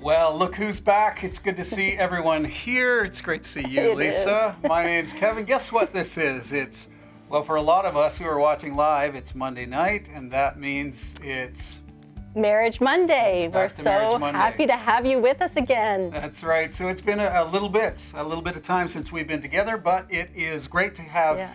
Well, look who's back. It's good to see everyone here. It's great to see you, Lisa. My name's Kevin. Guess what this is? Well, for a lot of us who are watching live, it's Monday night, and that means it's Marriage Monday. We're so happy to have you with us again. That's right. So it's been a little bit of time since we've been together, but it is great to have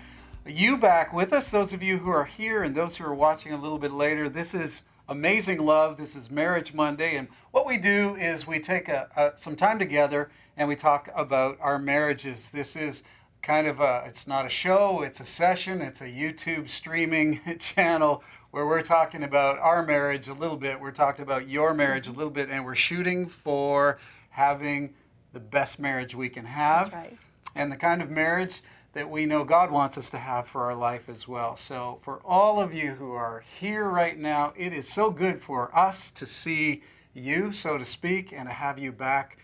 you back with us. Those of you who are here and those who are watching a little bit later, this is Amazing Love. This is Marriage Monday, and what we do is we take some time together and we talk about our marriages. This is kind of it's not a show, it's a session, it's a YouTube streaming channel where we're talking about our marriage a little bit, we're talking about your marriage a little bit, and we're shooting for having the best marriage we can have. That's right. And the kind of marriage that we know God wants us to have for our life as well. So for all of you who are here right now, it is so good for us to see you, so to speak, and to have you back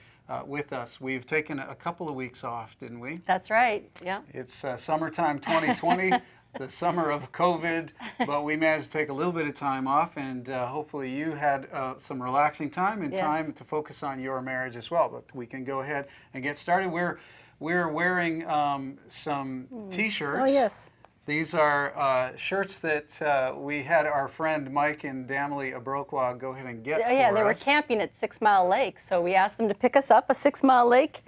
with us. We've taken a couple of weeks off, didn't we? That's right, yeah. It's summertime 2020, the summer of COVID, but we managed to take a little bit of time off, and hopefully you had some relaxing time and time to focus on your marriage as well. But we can go ahead and get started. We're wearing some T-shirts. Oh, yes. These are shirts that we had our friend Mike and Damley Abrokwa go ahead and get for Yeah, they were camping at 6 Mile Lake, so we asked them to pick us up a 6 Mile Lake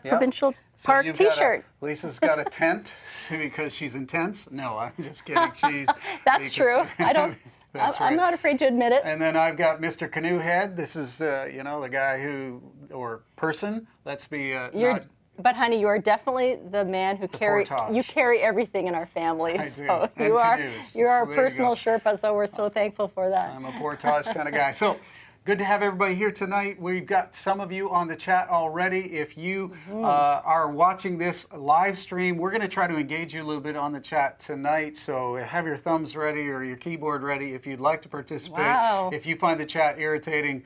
Provincial Park T-shirt. Lisa's got a tent because she's intense. No, I'm just kidding. That's true. I'm not afraid to admit it. And then I've got Mr. Canoe Head. This is, the guy or person, let's be But honey, you are definitely the man who you carry everything in our family. I do. So and you are canoes. you are a personal Sherpa, so we're so thankful for that. I'm a portage kind of guy. So good to have everybody here tonight. We've got some of you on the chat already. If you are watching this live stream, we're going to try to engage you a little bit on the chat tonight. So have your thumbs ready or your keyboard ready if you'd like to participate. Wow. If you find the chat irritating,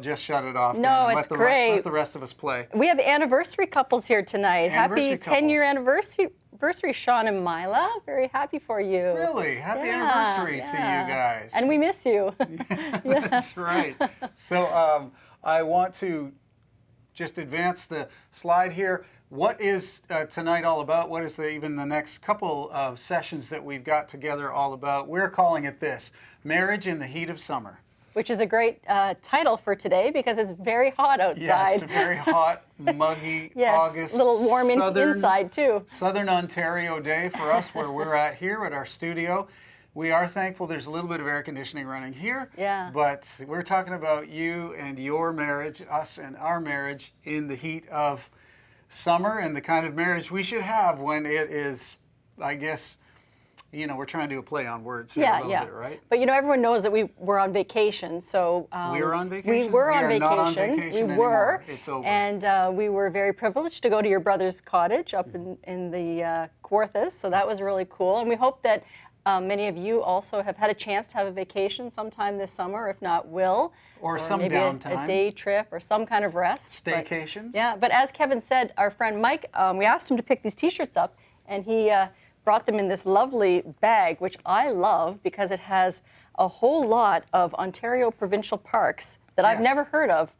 just shut it off. No, it's great. Let the rest of us play. We have anniversary couples here tonight. Happy 10-year anniversary, Sean and Mila. Very happy for you. Really? Happy anniversary to you guys. And we miss you. That's right. So I want to just advance the slide here. What is tonight all about? What is even the next couple of sessions that we've got together all about? We're calling it this, Marriage in the Heat of Summer. Which is a great title for today because it's very hot outside. Yeah, it's a very hot, muggy August. A little warm inside too. Southern Ontario day for us where we're at here at our studio. We are thankful there's a little bit of air conditioning running here. Yeah. But we're talking about you and your marriage, us and our marriage in the heat of summer and the kind of marriage we should have when it is, I guess, we're trying to do a play on words here a little bit, right? But everyone knows that we were on vacation, so we were on vacation. We were on vacation. Not on vacation we anymore. were. It's over. And we were very privileged to go to your brother's cottage up in the Kawarthas, so that was really cool. And we hope that many of you also have had a chance to have a vacation sometime this summer, if not will. Or some maybe downtime. A day trip or some kind of rest. Staycations. But as Kevin said, our friend Mike, we asked him to pick these T-shirts up, and he brought them in this lovely bag, which I love because it has a whole lot of Ontario provincial parks that I've never heard of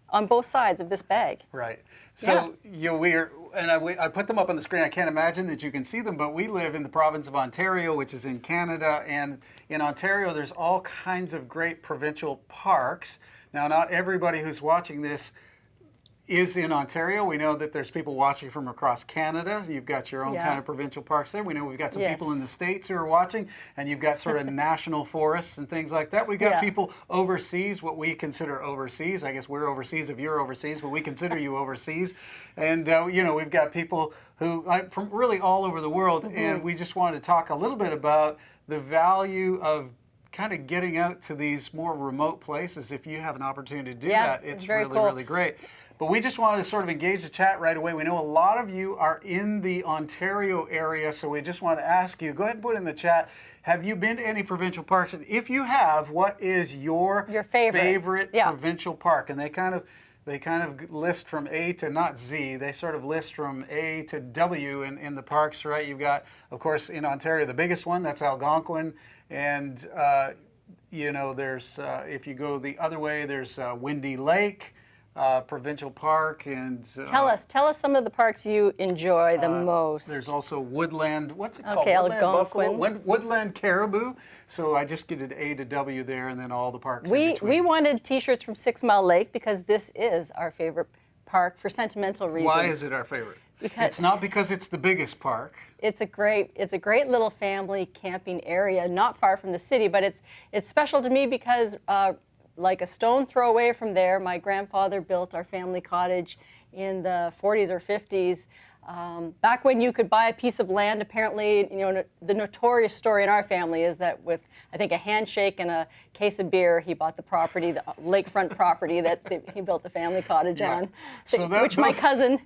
on both sides of this bag. Right. So I put them up on the screen. I can't imagine that you can see them, but we live in the province of Ontario, which is in Canada, and in Ontario there's all kinds of great provincial parks. Now, not everybody who's watching this is in Ontario. We know that there's people watching from across Canada. You've got your own kind of provincial parks there. We know we've got some people in the States who are watching, and you've got sort of national forests and things like that. We've got people overseas, what we consider overseas. I guess we're overseas if you're overseas, but we consider you overseas. And, we've got people who from really all over the world, and we just wanted to talk a little bit about the value of kind of getting out to these more remote places. If you have an opportunity to do that, it's really, really great. But we just wanted to sort of engage the chat right away. We know a lot of you are in the Ontario area, so we just want to ask you, go ahead and put in the chat, have you been to any provincial parks? And if you have, what is your favorite provincial park? And they kind of list from A to not Z. They sort of list from A to W in the parks, right? You've got, of course, in Ontario, the biggest one, that's Algonquin. And, there's, if you go the other way, there's Windy Lake. provincial park, and Tell us some of the parks you enjoy the most. there's also woodland. What's it called? Okay, Woodland buffalo, Algonquin. woodland caribou. So I just get an A to W there, and then all the parks in We between. wanted T-shirts from 6 Mile Lake because this is our favorite park for sentimental reasons. Why is it our favorite? Because It's not because it's the biggest park. it's a great little family camping area, not far from the city, but it's special to me because like a stone throw away from there, my grandfather built our family cottage in the 40s or 50s. Back when you could buy a piece of land, apparently, the notorious story in our family is that with, I think, a handshake and a case of beer, he bought the property, the lakefront property that he built the family cottage Yeah. on, So which my cousin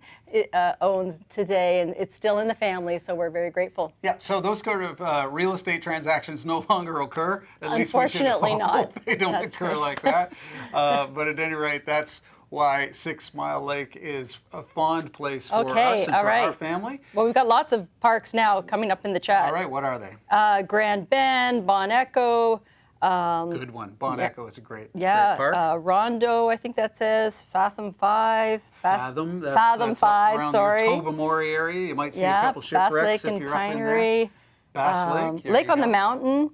owns today, and it's still in the family, so we're very grateful. Yeah, so those sort of real estate transactions no longer occur. At least we should Unfortunately hope not. they don't That's occur right. like that. But at any rate, that's why 6 Mile Lake is a fond place for Okay, us and all for right. our family. Well, we've got lots of parks now coming up in the chat. All right, what are they? Grand Bend, Bon Echo, Good one. Bon yeah. Echo is a great yeah, park. Rondo, I think that says, Fathom 5. Fathom, Fathom that's 5, up around sorry. your Tobermory area. You might see a Yeah, couple Bass shipwrecks Lake if and you're up in there. Pinery. Bass Lake. there Lake you on the go. Mountain.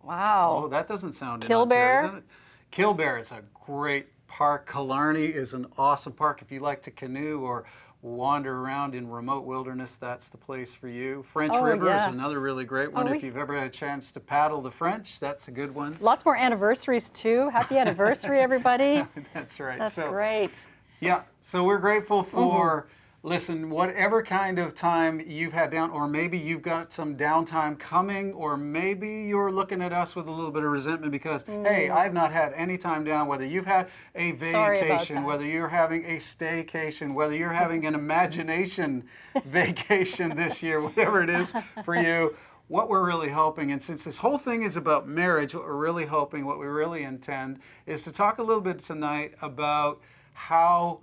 Wow. Oh, that doesn't sound in Killbear. Ontario, isn't it? Killbear is a great park. Killarney is an awesome park. If you like to canoe or wander around in remote wilderness, that's the place for you. French Oh, River yeah. is another really great one. Oh, If you've ever had a chance to paddle the French, that's a good one. Lots more anniversaries too. Happy anniversary, everybody. That's right. That's so, great. Yeah, so we're grateful for, listen, whatever kind of time you've had down, or maybe you've got some downtime coming, or maybe you're looking at us with a little bit of resentment because, hey, I've not had any time down, whether you've had a Sorry about vacation, that. whether you're having a staycation, whether you're having an imagination vacation this year, whatever it is for you. What we're really hoping, and since this whole thing is about marriage, what we're really hoping, what we really intend, is to talk a little bit tonight about how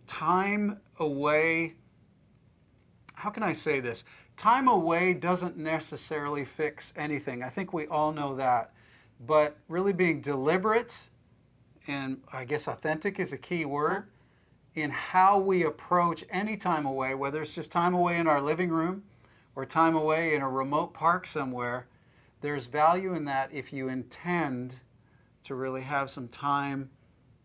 time away, how can I say this? Time away doesn't necessarily fix anything. I think we all know that. But really being deliberate, and I guess authentic is a key word, in how we approach any time away, whether it's just time away in our living room or time away in a remote park somewhere, there's value in that if you intend to really have some time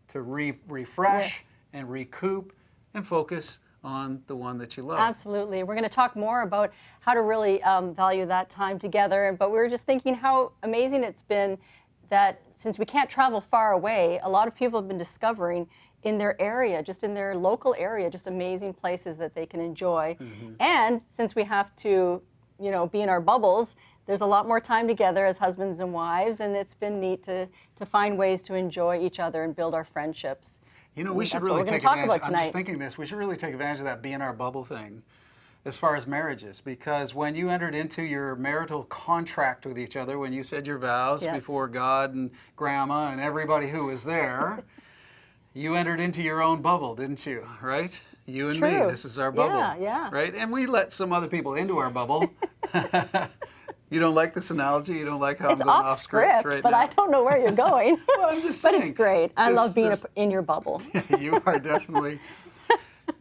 to refresh and recoup and focus on the one that you love. Absolutely. We're going to talk more about how to really value that time together. But we were just thinking how amazing it's been that since we can't travel far away, a lot of people have been discovering in their area, just in their local area, just amazing places that they can enjoy. And since we have to, be in our bubbles, there's a lot more time together as husbands and wives, and it's been neat to find ways to enjoy each other and build our friendships. We should That's what really we're gonna take talk advantage. about I'm tonight. just thinking this. We should really take advantage of that be in our bubble thing as far as marriages, because when you entered into your marital contract with each other, when you said your vows Yes. before God and grandma and everybody who was there, you entered into your own bubble, didn't you? Right? You and me, True. this is our bubble. Yeah. Right? And we let some other people into our bubble. You don't like this analogy? You don't like how It's I'm going off script, right but now? I don't know where you're going. Well, I'm just But saying. it's great. I This- love being this- in your bubble. You are definitely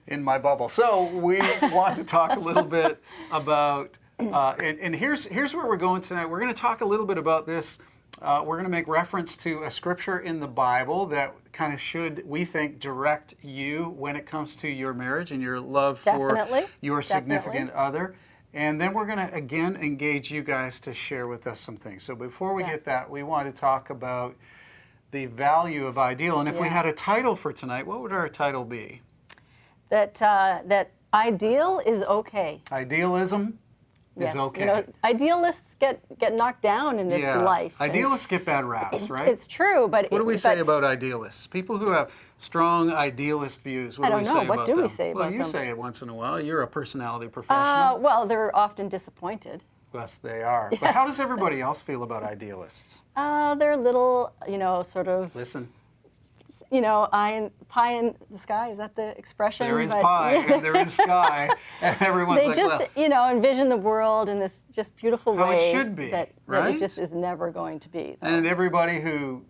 in my bubble. So we want to talk a little bit about, and here's where we're going tonight. We're going to talk a little bit about this. We're going to make reference to a scripture in the Bible that kind of should, we think, direct you when it comes to your marriage and your love Definitely. for your significant other. And then we're going to, again, engage you guys to share with us some things. So before we Yes. get that, we want to talk about the value of ideal. And if we Yeah. had a title for tonight, what would our title be? That ideal is okay. Idealism Yes. is okay. Idealists get knocked down in this life. and Idealists get bad raps, right? It's true, but What do we say about idealists? People who have strong idealist views, what I do we don't know. say What about do we them? say Well, about you them? say it once in a while. You're a personality professional. Well, they're often disappointed. Yes, they are. But how does everybody else feel about idealists? They're a little, sort of, Listen, pie in the sky. Is that the expression? there is But- pie and there is sky, and everyone's They like, just, well, envision the world in this just beautiful How it way should be, that right? it just is never going to be. and everybody who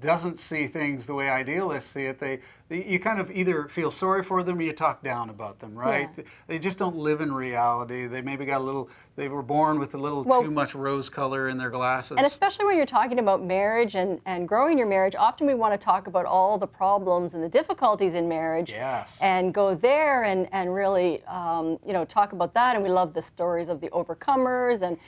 doesn't see things the way idealists see it, you kind of either feel sorry for them or you talk down about them, right? Yeah. They just don't live in reality. They maybe got a little, they were born with a little too much rose color in their glasses. And especially when you're talking about marriage and growing your marriage, often we want to talk about all the problems and the difficulties in marriage. Yes. And go there and really, talk about that. And we love the stories of the overcomers and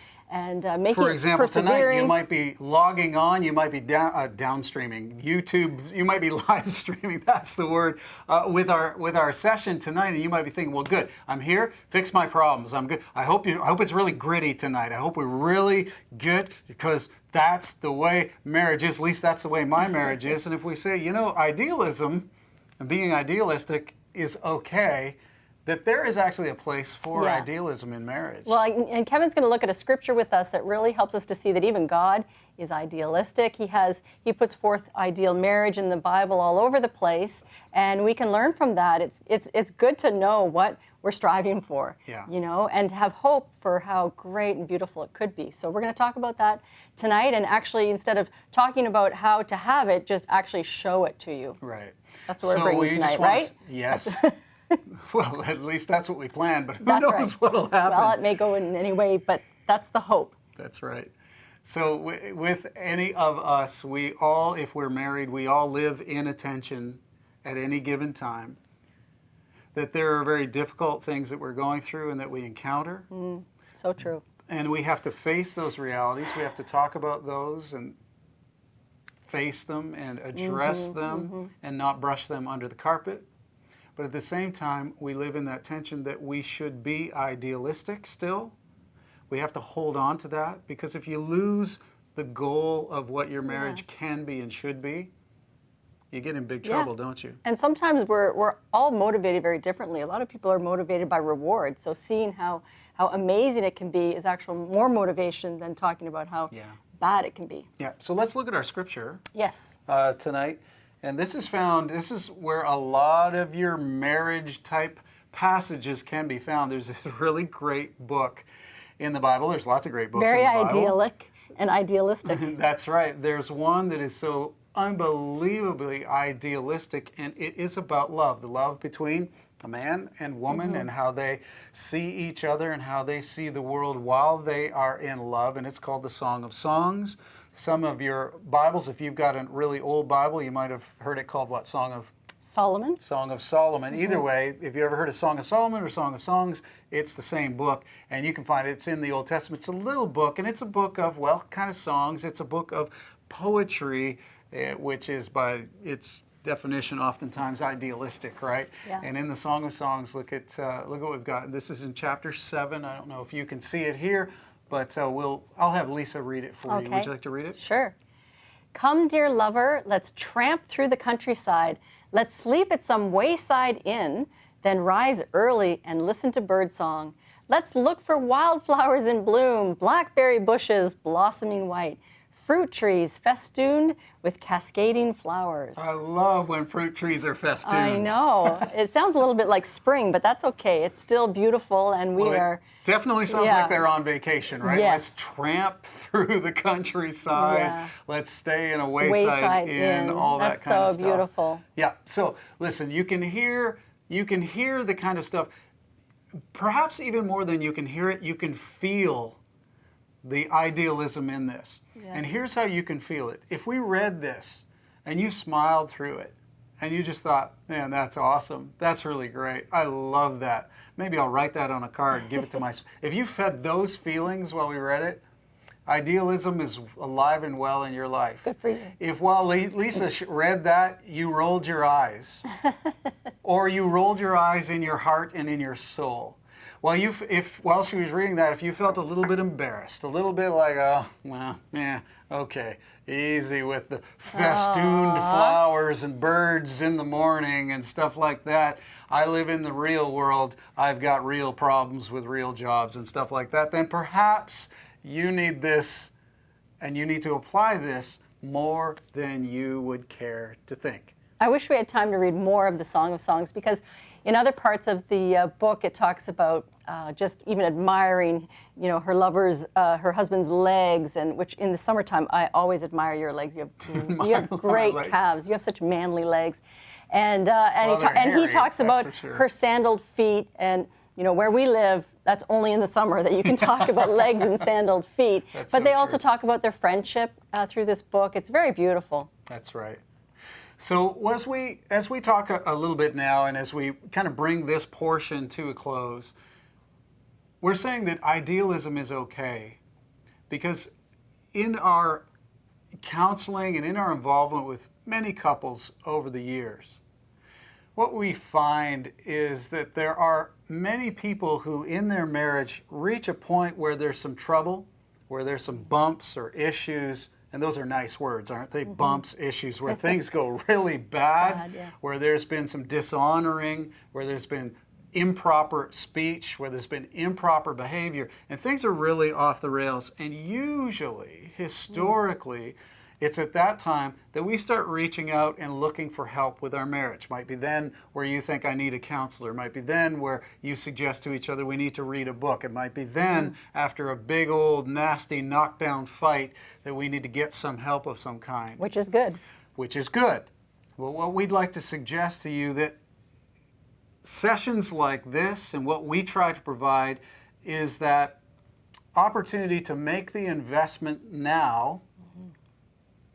making For example, tonight persevering. you might be logging on, you might be downstreaming YouTube, you might be live streaming. That's the word with our session tonight, and you might be thinking, well, good, I'm here, fix my problems. I'm good. I hope it's really gritty tonight. I hope we're really good because that's the way marriage is. At least that's the way my marriage is. And if we say, idealism and being idealistic is okay, that there is actually a place for idealism in marriage. Well, and Kevin's going to look at a scripture with us that really helps us to see that even God is idealistic. He puts forth ideal marriage in the Bible all over the place, and we can learn from that. It's good to know what we're striving for, and have hope for how great and beautiful it could be. So we're going to talk about that tonight, and actually, instead of talking about how to have it, just actually show it to you. Right. That's what we're bringing tonight, right? Yes. Well, at least that's what we planned, but who That's knows right. what'll happen. Well, it may go in any way, but that's the hope. That's right. So with any of us, we all, if we're married, we all live in a tension at any given time. That there are very difficult things that we're going through and that we encounter. So true. And we have to face those realities. We have to talk about those and face them and address them and not brush them under the carpet. But at the same time, we live in that tension that we should be idealistic still. We have to hold on to that, because if you lose the goal of what your marriage can be and should be, you get in big trouble, don't you? And sometimes we're all motivated very differently. A lot of people are motivated by rewards. So seeing how amazing it can be is actual more motivation than talking about how bad it can be. Yeah. So let's look at our scripture tonight. And this is where a lot of your marriage type passages can be found. There's this really great book in the Bible. There's lots of great books in the Bible. Very idyllic and idealistic. That's right. There's one that is so unbelievably idealistic, and it is about love, the love between a man and woman and how they see each other and how they see the world while they are in love. And it's called the Song of Songs. Some of your Bibles, if you've got a really old Bible, you might have heard it called what? Song of Solomon. Song of Solomon. Either way, if you ever heard of Song of Solomon or Song of Songs, it's the same book, and you can find it. It's in the Old Testament. It's a little book, and it's a book of, kind of songs. It's a book of poetry, which is by its definition oftentimes idealistic, right? Yeah. And in the Song of Songs, look at what we've got. This is in chapter 7. I don't know if you can see it here, but I'll have Lisa read it for you. Would you like to read it? Sure. Come, dear lover, let's tramp through the countryside. Let's sleep at some wayside inn, then rise early and listen to birdsong. Let's look for wildflowers in bloom, blackberry bushes blossoming white, fruit trees festooned with cascading flowers. I love when fruit trees are festooned. I know. It sounds a little bit like spring, but that's okay. It's still beautiful, and we are... Definitely sounds like they're on vacation, right? Yes. Let's tramp through the countryside. Yeah. Let's stay in a wayside inn, all that kind of stuff. That's so beautiful. Yeah. So listen, you can hear the kind of stuff. Perhaps even more than you can hear it, you can feel the idealism in this. Yes. And here's how you can feel it. If we read this and you smiled through it and you just thought, man, that's awesome. That's really great. I love that. Maybe I'll write that on a card and give it to my... If you fed those feelings while we read it, idealism is alive and well in your life. Good for you. If while Lisa read that, you rolled your eyes, or you rolled your eyes in your heart and in your soul, while she was reading that, if you felt a little bit embarrassed, a little bit like, oh, well, yeah, okay, easy with the festooned flowers and birds in the morning and stuff like that. I live in the real world. I've got real problems with real jobs and stuff like that. Then perhaps you need this, and you need to apply this more than you would care to think. I wish we had time to read more of the Song of Songs, because in other parts of the book it talks about just even admiring, her her husband's legs, and which in the summertime, I always admire your legs. You have great calves. You have such manly legs. And he talks about her sandaled feet, and where we live, that's only in the summer that you can talk about legs and sandaled feet. But they also talk about their friendship through this book. It's very beautiful. That's right. So as we talk a little bit now, and as we kind of bring this portion to a close, we're saying that idealism is okay, because in our counseling and in our involvement with many couples over the years, what we find is that there are many people who in their marriage reach a point where there's some trouble, where there's some bumps or issues, and those are nice words, aren't they? Bumps, issues, where things go really bad, where there's been some dishonoring, where there's been improper speech, where there's been improper behavior, and things are really off the rails. And usually, historically, it's at that time that we start reaching out and looking for help with our marriage. Might be then where you think I need a counselor. Might be then where you suggest to each other we need to read a book. It might be then after a big old nasty knockdown fight that we need to get some help of some kind. Which is good. Which is good. Well, what we'd like to suggest to you that sessions like this and what we try to provide is that opportunity to make the investment now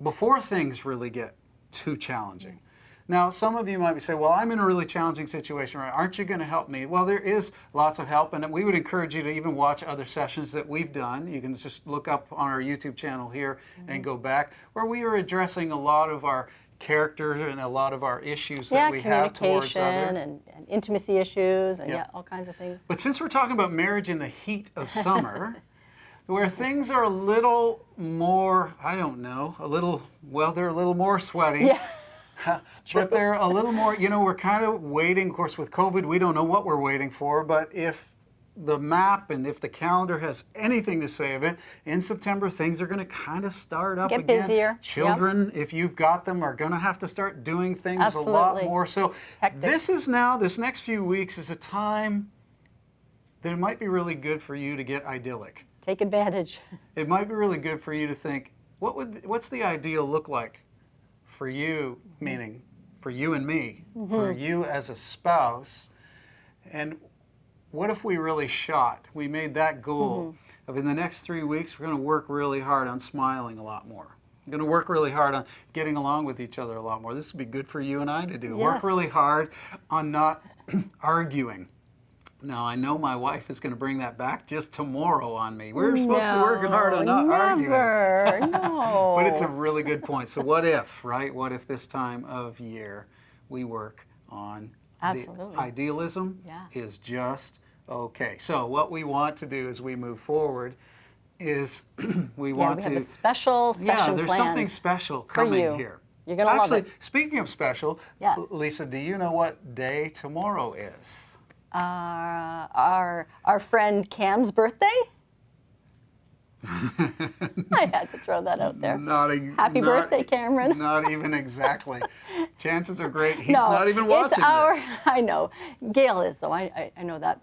before things really get too challenging. Now, some of you might be saying, well, I'm in a really challenging situation, right? Aren't you going to help me? Well, there is lots of help, and we would encourage you to even watch other sessions that we've done. You can just look up on our YouTube channel here and go back, where we are addressing a lot of our characters and a lot of our issues that we have towards others. And intimacy issues and all kinds of things. But since we're talking about marriage in the heat of summer, where things are a little more, I don't know, they're a little more sweaty. Yeah, it's true. But they're a little more, we're kind of waiting. Of course, with COVID, we don't know what we're waiting for. But if the map and if the calendar has anything to say of it, in September, things are going to kind of start up again. Get busier. Children, if you've got them, are going to have to start doing things a lot more. So this next few weeks is a time that it might be really good for you to get idyllic. Take advantage. It might be really good for you to think, what's the ideal look like for you, meaning for you and me, for you as a spouse, and what if we really we made that goal of in the next 3 weeks, we're going to work really hard on smiling a lot more. We're going to work really hard on getting along with each other a lot more. This would be good for you and I to do. Yes. Work really hard on not arguing. Now, I know my wife is going to bring that back just tomorrow on me. We're supposed to work hard on not arguing. No. But it's a really good point. So what if, right? What if this time of year we work on the idealism is just okay. So what we want to do as we move forward is we want to have a special session there's planned something special coming here. You're going to love it. Speaking of special, Lisa, do you know what day tomorrow is? Our friend Cam's birthday. I had to throw that out there. Happy birthday, Cameron. Not even exactly. Chances are great he's not even watching this. I know. Gail is, though. I know that.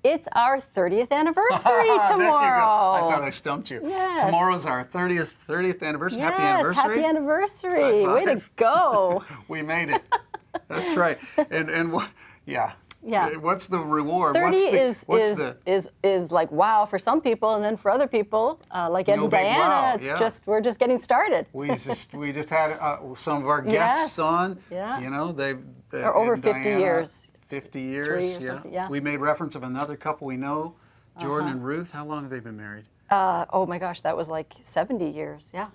It's our 30th anniversary tomorrow. I thought I stumped you. Yes. Tomorrow's our 30th anniversary. Yes, happy anniversary. Happy anniversary. Way to go. We made it. That's right. And Yeah. What's the reward? 30 is like wow for some people, and then for other people, like Ed and Diana, we're just getting started. we just had some of our guests on. Yeah. They're over 50 years. 50 years. Yeah. We made reference of another couple we know, Jordan and Ruth. How long have they been married? Oh my gosh, that was like 70 years. Yeah.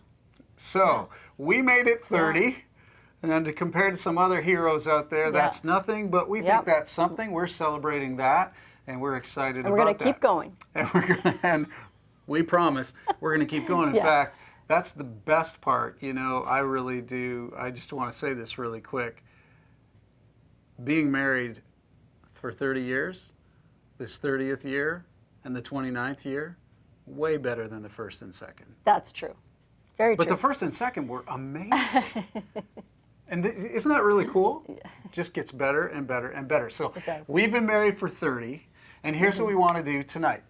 So we made it 30. Yeah. And compared to some other heroes out there, that's nothing, but we think that's something. We're celebrating that, and we're excited about that. And we're going to keep going. And we promise we're going to keep going. In fact, that's the best part. I really do. I just want to say this really quick. Being married for 30 years, this 30th year, and the 29th year, way better than the first and second. That's true. Very true. But the first and second were amazing. And isn't that really cool? It just gets better and better and better. So we've been married for 30, And here's what we want to do tonight.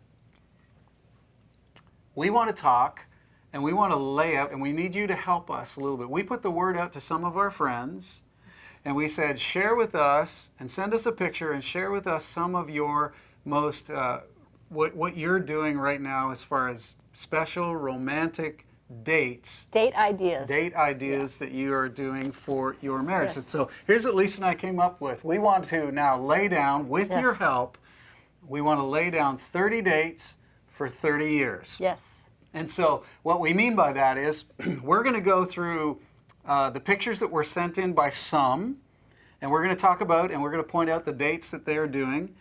We want to talk and we want to lay out, and we need you to help us a little bit. We put the word out to some of our friends, and we said, share with us and send us a picture and share with us some of your most, what you're doing right now as far as special romantic dates. Date ideas. Date ideas that you are doing for your marriage. Yes. And so here's what Lisa and I came up with. We want to now lay down, with Yes. your help, we want to lay down 30 dates for 30 years. Yes. And so what we mean by that is we're going to go through the pictures that were sent in by some, and we're going to talk about and we're going to point out the dates that they're doing.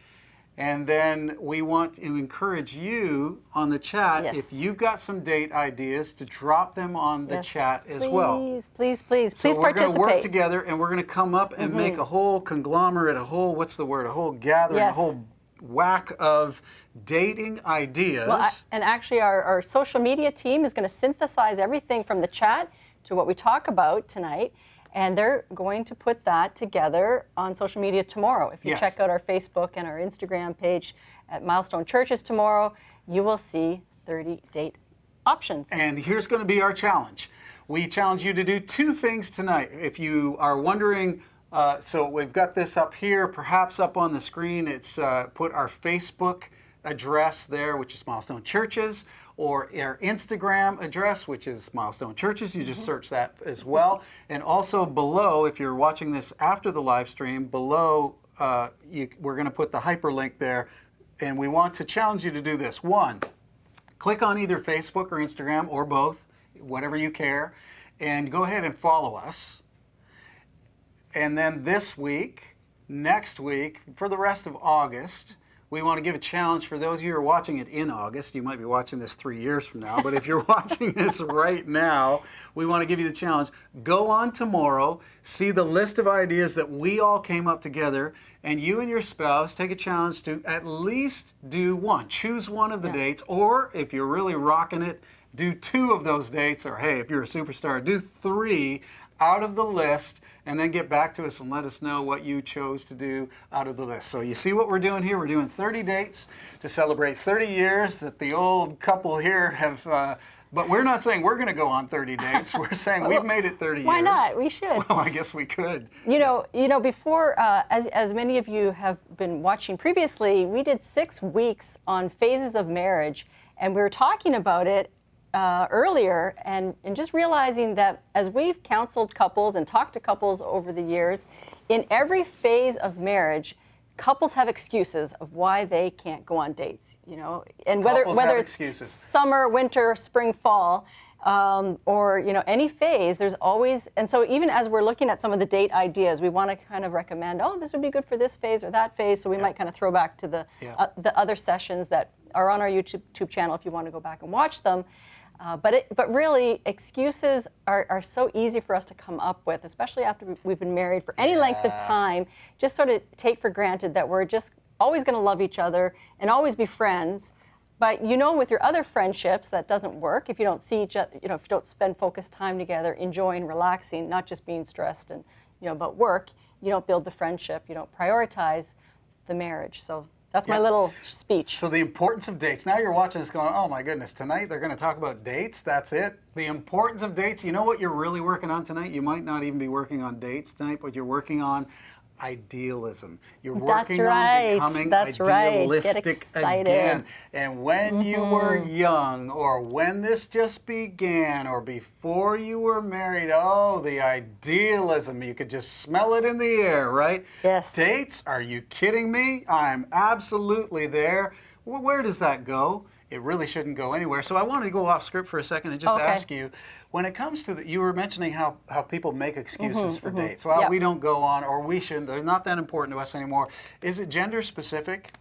And then we want to encourage you on the chat, Yes. if you've got some date ideas, to drop them on the Yes. chat as well. Please So please we're going participate. to work together and we're going to come up and make a whole conglomerate, a whole, what's the word, a whole gathering, a Yes. whole whack of dating ideas. Well, and actually our social media team is going to synthesize everything from the chat to what we talk about tonight, and they're going to put that together on social media tomorrow. If you Yes. check out our Facebook and our Instagram page at Milestone Churches tomorrow, you will see 30 date options. And here's going to be our challenge. We challenge you to do two things tonight. If you are wondering, so we've got this up here, perhaps up on the screen. It's put our Facebook address there, which is Milestone Churches, or our Instagram address, which is Milestone Churches. You just search that as well. And also below, if you're watching this after the live stream, below we're going to put the hyperlink there. And we want to challenge you to do this. One, click on either Facebook or Instagram or both, whatever you care, and go ahead and follow us. And then this week, next week, for the rest of August, we want to give a challenge for those of you who are watching it in August. You might be watching this 3 years from now, but if you're watching this right now, we want to give you the challenge. Go on tomorrow, see the list of ideas that we all came up together, and you and your spouse take a challenge to at least do one. Choose one of the dates, or if you're really rocking it, do 2 of those dates, or hey, if you're a superstar, do 3 out of the list, and then get back to us and let us know what you chose to do out of the list. So you see what we're doing here? We're doing 30 dates to celebrate 30 years that the old couple here have, but we're not saying we're going to go on 30 dates. We're saying we've made it 30 years. Why not? We should. Well, I guess we could. You know, before, as many of you have been watching previously, we did 6 weeks on phases of marriage, and we were talking about it earlier, and just realizing that as we've counseled couples and talked to couples over the years, in every phase of marriage, couples have excuses of why they can't go on dates. You know, and whether have it's excuses. summer, winter, spring, fall, or any phase, there's always. And so even as we're looking at some of the date ideas, we want to kind of recommend, oh, this would be good for this phase or that phase. So we might kind of throw back to the other sessions that are on our YouTube channel if you want to go back and watch them. But really, excuses are so easy for us to come up with, especially after we've been married for any length of time. Just sort of take for granted that we're just always going to love each other and always be friends. But with your other friendships, that doesn't work if you don't see each other. If you don't spend focused time together, enjoying, relaxing, not just being stressed and about work. You don't build the friendship. You don't prioritize the marriage. So. That's my little speech. So the importance of dates. Now you're watching this going, oh my goodness, tonight they're going to talk about dates? That's it? The importance of dates. You know what you're really working on tonight? You might not even be working on dates tonight, but you're working on idealism. You're working on becoming idealistic Get excited. again. And when you were young, or when this just began, or before you were married, oh, the idealism. You could just smell it in the air, right? Yes. Dates? Are you kidding me? I'm absolutely there. Well, where does that go? It really shouldn't go anywhere. So I want to go off script for a second and just ask you, when it comes to you were mentioning how people make excuses for dates. Well, we don't go on, or we shouldn't. They're not that important to us anymore. Is it gender specific?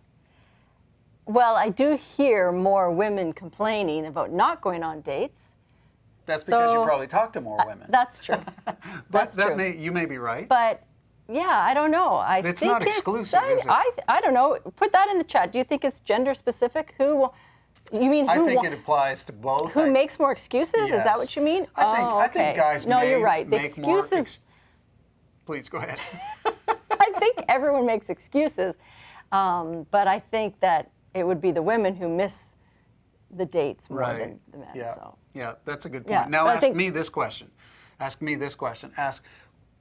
Well, I do hear more women complaining about not going on dates. That's because you probably talk to more women. That's true. But you may be right. But yeah, I don't know. It's not exclusive, is it? I don't know. Put that in the chat. Do you think it's gender specific? You mean who? I think it applies to both. Who makes more excuses? Yes. Is that what you mean? I think guys no, may you're right. The make excuses. Please go ahead. I think everyone makes excuses. But I think that it would be the women who miss the dates more Right. than the men. Yeah. So. Yeah, that's a good point. Yeah, Now but I ask think- me this question. Ask me this question. Ask,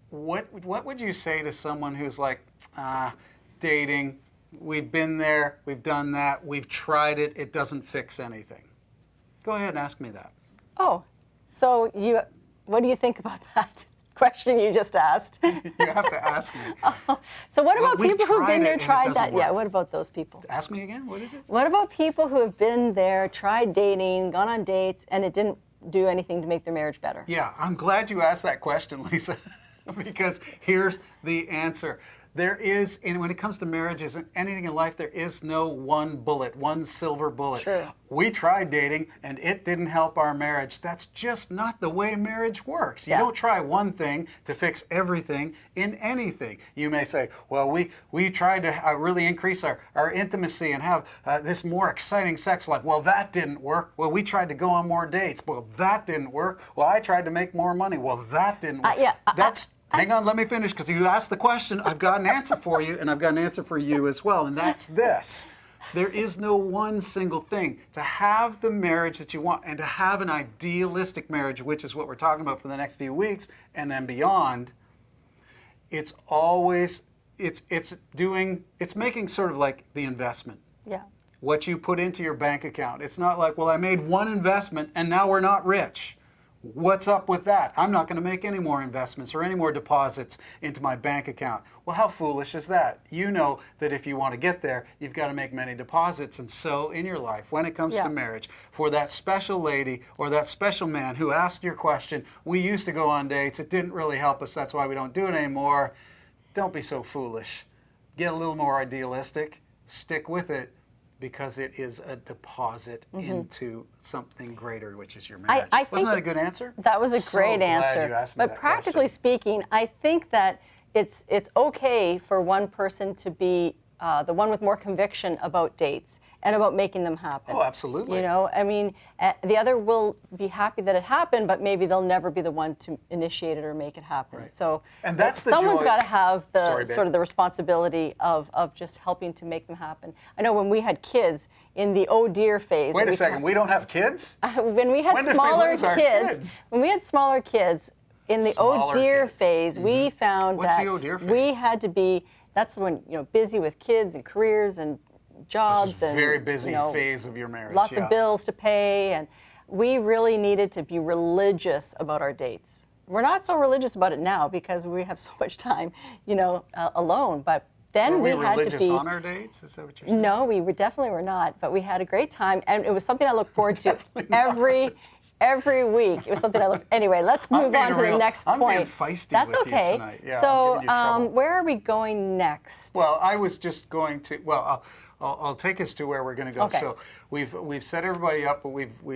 what would you say to someone who's like, dating, we've been there, we've done that, we've tried it, it doesn't fix anything. Go ahead and ask me that. Oh, so what do you think about that question you just asked? You have to ask me. So what Well, about we've people who've tried been it there, and it tried doesn't that? Yeah, work. what about those people? Ask me again, what is it? What about people who have been there, tried dating, gone on dates, and it didn't do anything to make their marriage better? Yeah, I'm glad you asked that question, Lisa, because here's the answer. There is, and when it comes to marriages and anything in life, there is no one bullet, one silver bullet. True. We tried dating and it didn't help our marriage. That's just not the way marriage works. You Yeah. don't try one thing to fix everything in anything. You may say, well, we tried to really increase our intimacy and have this more exciting sex life. Well, that didn't work. Well, we tried to go on more dates. Well, that didn't work. Well, I tried to make more money. Well, that didn't work. Hang on, let me finish, because you asked the question. I've got an answer for you, and I've got an answer for you as well, and that's this. There is no one single thing. To have the marriage that you want and to have an idealistic marriage, which is what we're talking about for the next few weeks and then beyond, it's always, it's making sort of like the investment. Yeah. What you put into your bank account. It's not like, well, I made one investment and now we're not rich. What's up with that? I'm not going to make any more investments or any more deposits into my bank account. Well, how foolish is that? You know that if you want to get there, you've got to make many deposits. And so in your life, when it comes Yeah. to marriage, for that special lady or that special man who asked your question, we used to go on dates, it didn't really help us, that's why we don't do it anymore. Don't be so foolish. Get a little more idealistic, stick with it, because it is a deposit into something greater, which is your marriage. I think Wasn't that a good answer? That was a So great glad answer. you asked me But that practically question. speaking, I think that it's okay for one person to be the one with more conviction about dates and about making them happen. Oh, absolutely. You know, I mean, the other will be happy that it happened, but maybe they'll never be the one to initiate it or make it happen. Right. So, And that's the someone's joy- got to have the Sorry, babe. sort of the responsibility of just helping to make them happen. I know when we had kids in the oh dear phase. Wait that a we second, we don't have kids? when we had When did we smaller lose our kids, kids? when we had smaller kids in the oh Smaller dear kids. phase, we found What's that the oh dear we phase? had to be. That's when busy with kids and careers and jobs It's a and very busy you know, phase of your marriage. lots yeah. of bills to pay, and we really needed to be religious about our dates. We're not so religious about it now because we have so much time, alone. But then Were we had to religious be. on our dates? Is that what you're saying? No, definitely were not, but we had a great time, and it was something I look forward to Definitely not every week. It was something I look. Anyway, let's I'm move being on to the real- next I'm being point. feisty That's with you okay. tonight. Yeah, I'm so, giving you trouble. where are we going next? Well, I was just going to. Well, I'll take us to where we're going to go. Okay. So we've set everybody up, but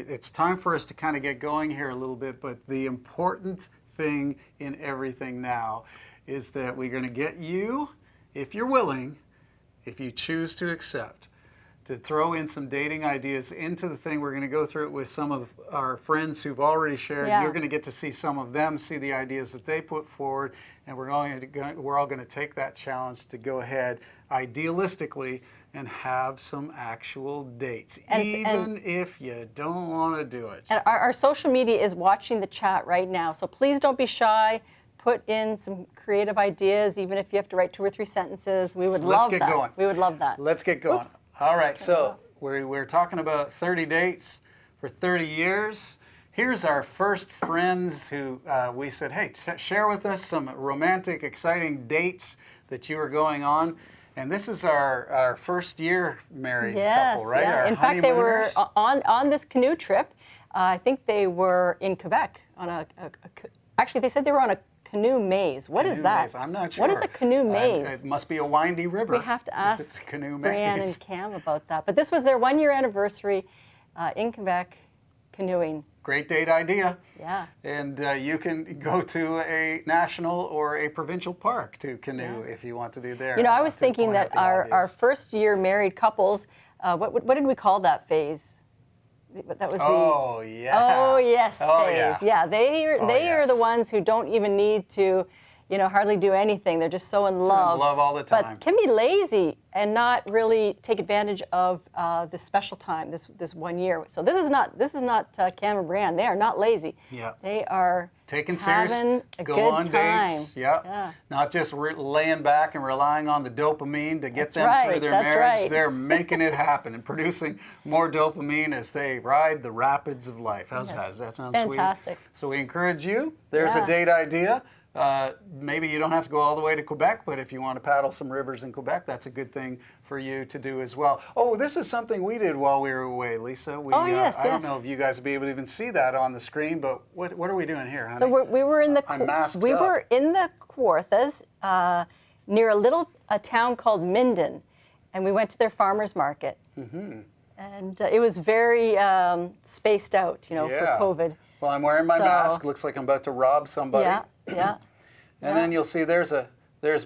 it's time for us to kind of get going here a little bit. But the important thing in everything now is that we're going to get you, if you're willing, if you choose to accept, to throw in some dating ideas into the thing. We're going to go through it with some of our friends who've already shared. Yeah. You're going to get to see some of them, see the ideas that they put forward, and we're all going to take that challenge to go ahead idealistically and have some actual dates, even if you don't want to do it. And our social media is watching the chat right now, so please don't be shy. Put in some creative ideas, even if you have to write 2 or 3 sentences. We would So love let's get that. going. We would love that. Let's get going. Oops. All right, so we're talking about 30 dates for 30 years. Here's our first friends who we said, hey, share with us some romantic, exciting dates that you are going on. And this is our first year married couple, right? Yeah. Our In fact, they were honeymooners. on this canoe trip. I think they were in Quebec on actually, they said they were on a canoe maze. What is Canoe that? maze. I'm not sure. What is a canoe maze? It must be a windy river. We have to if ask it's a canoe Brianne maze. and Cam about that. But this was their 1-year anniversary in Quebec canoeing. Great date idea. Yeah. And you can go to a national or a provincial park to canoe if you want to do there. I was To thinking point out that the our obvious. first year married couples, what did we call that phase? That was Oh, the yeah. oh yes Oh, phase. yeah. Yeah, they are Oh, the yes. ones who don't even need to, hardly do anything. They're just so in love. In love all the time. But can be lazy and not really take advantage of this special time, this 1 year. So this is not Cameron Brand. They are not lazy. Yeah. They are taking having serious, a go good on time. dates, yeah. Not just laying back and relying on the dopamine to get That's them right, through their that's marriage. right. They're making it happen and producing more dopamine as they ride the rapids of life. How's that? Does that sound Fantastic. sweet? So we encourage you. There's Yeah. a date idea. Maybe you don't have to go all the way to Quebec, but if you want to paddle some rivers in Quebec, that's a good thing for you to do as well. Oh, this is something we did while we were away, Lisa. Yes, I don't yes. know if you guys will be able to even see that on the screen, but what are we doing here, honey? So we were in the I'm masked we up. were in the Kawarthas near a town called Minden, and we went to their farmers market. Mm-hmm. And it was very spaced out, Yeah. for COVID. Well, I'm wearing my So- mask. Looks like I'm about to rob somebody. Yeah. And then you'll see there's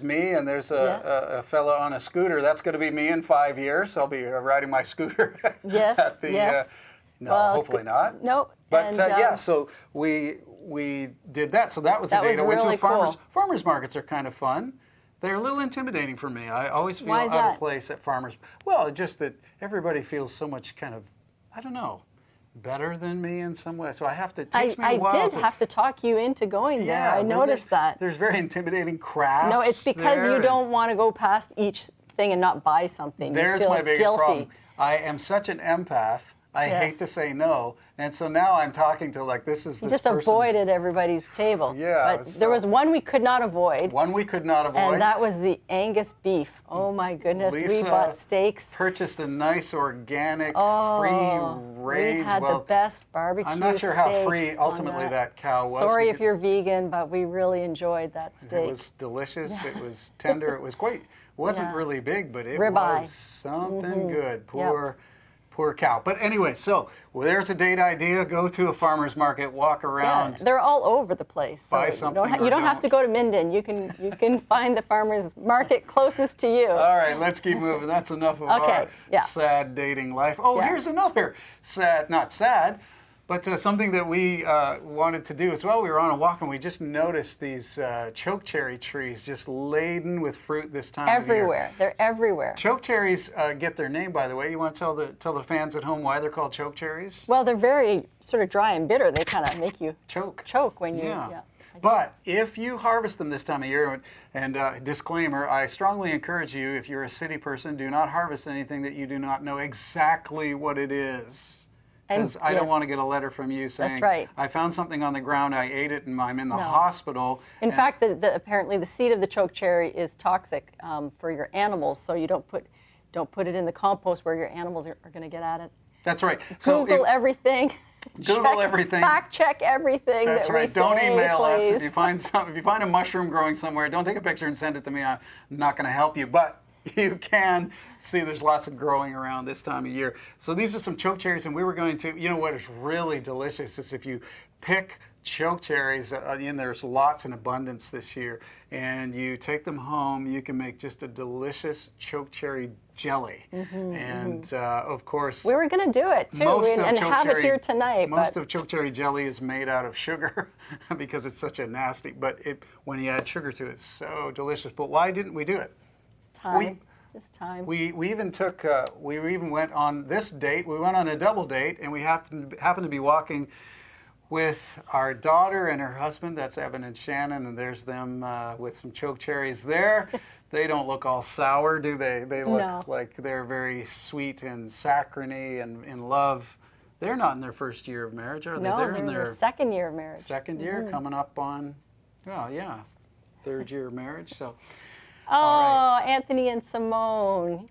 me and there's a fella on a scooter. That's going to be me in 5 years. I'll be riding my scooter. Yes, at the, yes. No, Well, hopefully not. No. But and, so we did that. So that was That the day was I went to really a farmer's. cool. Farmers markets are kind of fun. They're a little intimidating for me. I always feel Why is out of that? place at farmers. Well, just that everybody feels so much kind of, I don't know, better than me in some way. So I have to. It takes me a while I did to, have to talk you into going there. I well, noticed that. There's very intimidating crafts. No, it's because there, you and don't want to go past each thing and not buy something. There's you feel my biggest guilty. problem. I am such an empath. I Yes. hate to say no, and so now I'm talking to this is You this just person's- avoided everybody's table. Yeah, But so- there was one we could not avoid, one we could not avoid. and that was the Angus beef. Oh my goodness, we Lisa bought steaks. Purchased a nice organic, Oh, free range. we had well, the best barbecue I'm not sure how steaks free on ultimately that cow was. Sorry We if you're vegan, but we really enjoyed that steak. It was delicious. It was tender. It was quite. Wasn't Yeah. really big, but it Ribeye. was something good. Poor cow. But anyway, so there's a date idea. Go to a farmer's market, walk around. They're all over the place. So Buy you something don't, or you don't have don't. to go to Minden. You can find the farmer's market closest to you. All right, let's keep moving. That's enough of our yeah. sad dating life. Oh, Yeah. here's another not sad, but something that we wanted to do as well. We were on a walk and we just noticed these chokecherry trees just laden with fruit this time of year. Everywhere. They're everywhere. Chokecherries get their name, by the way. You want to tell the fans at home why they're called chokecherries? Well, they're very sort of dry and bitter. They kind of make you Choke. when you. Yeah. But if you harvest them this time of year, and disclaimer, I strongly encourage you, if you're a city person, do not harvest anything that you do not know exactly what it is. Because I don't want to get a letter from you saying, That's right. I found something on the ground, I ate it, and I'm in the No. hospital. In fact, apparently the seed of the chokecherry is toxic for your animals, so you don't put it in the compost where your animals are going to get at it. That's right. Google everything. Google everything. Fact check everything. That's that right. We Don't say, email us please. if you find a mushroom growing somewhere. Don't take a picture and send it to me. I'm not going to help you, but you can see there's lots of growing around this time of year. So these are some chokecherries, and we were going to. You know what is really delicious is if you pick chokecherries, and there's lots in abundance this year, and you take them home, you can make just a delicious chokecherry jelly. And of course, We were going to do it too, and have it here tonight. Most but of chokecherry jelly is made out of sugar because it's such a nasty. But when you add sugar to it, it's so delicious. But why didn't we do it? Just time. We even took. We even went on this date. We went on a double date, and we happened to be walking with our daughter and her husband. That's Evan and Shannon, and there's them with some chokecherries there. They don't look all sour, do they? They look like they're very sweet and saccharine and in love. They're not in their first year of marriage, are they? No, they're they're in in their their second year of marriage. second year, coming up on, third year of marriage. So. Oh, All right. Anthony and Simone.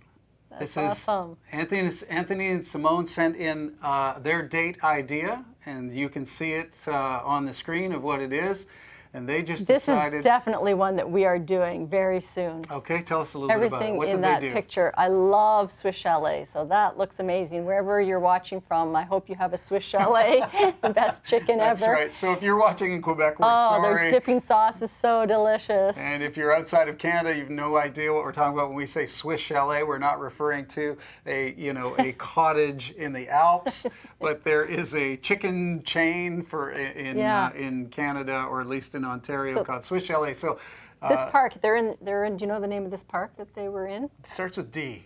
That's awesome. Anthony and Simone sent in their date idea, and you can see it on the screen of what it is. And they just decided. This is definitely one that we are doing very soon. Okay, tell us a little bit about it. Everything What in did that they do? picture. I love Swiss chalet, so that looks amazing. Wherever you're watching from, I hope you have a Swiss chalet. The best chicken That's ever. right. So if you're watching in Quebec, we're Oh, sorry. their dipping sauce is so delicious. And if you're outside of Canada, you've no idea what we're talking about when we say Swiss chalet. We're not referring to a cottage in the Alps, but there is a chicken chain in Canada, or at least in Ontario So- called Swiss Chalet. So This park, they're in. Do you know the name of this park that they were in? it starts with D.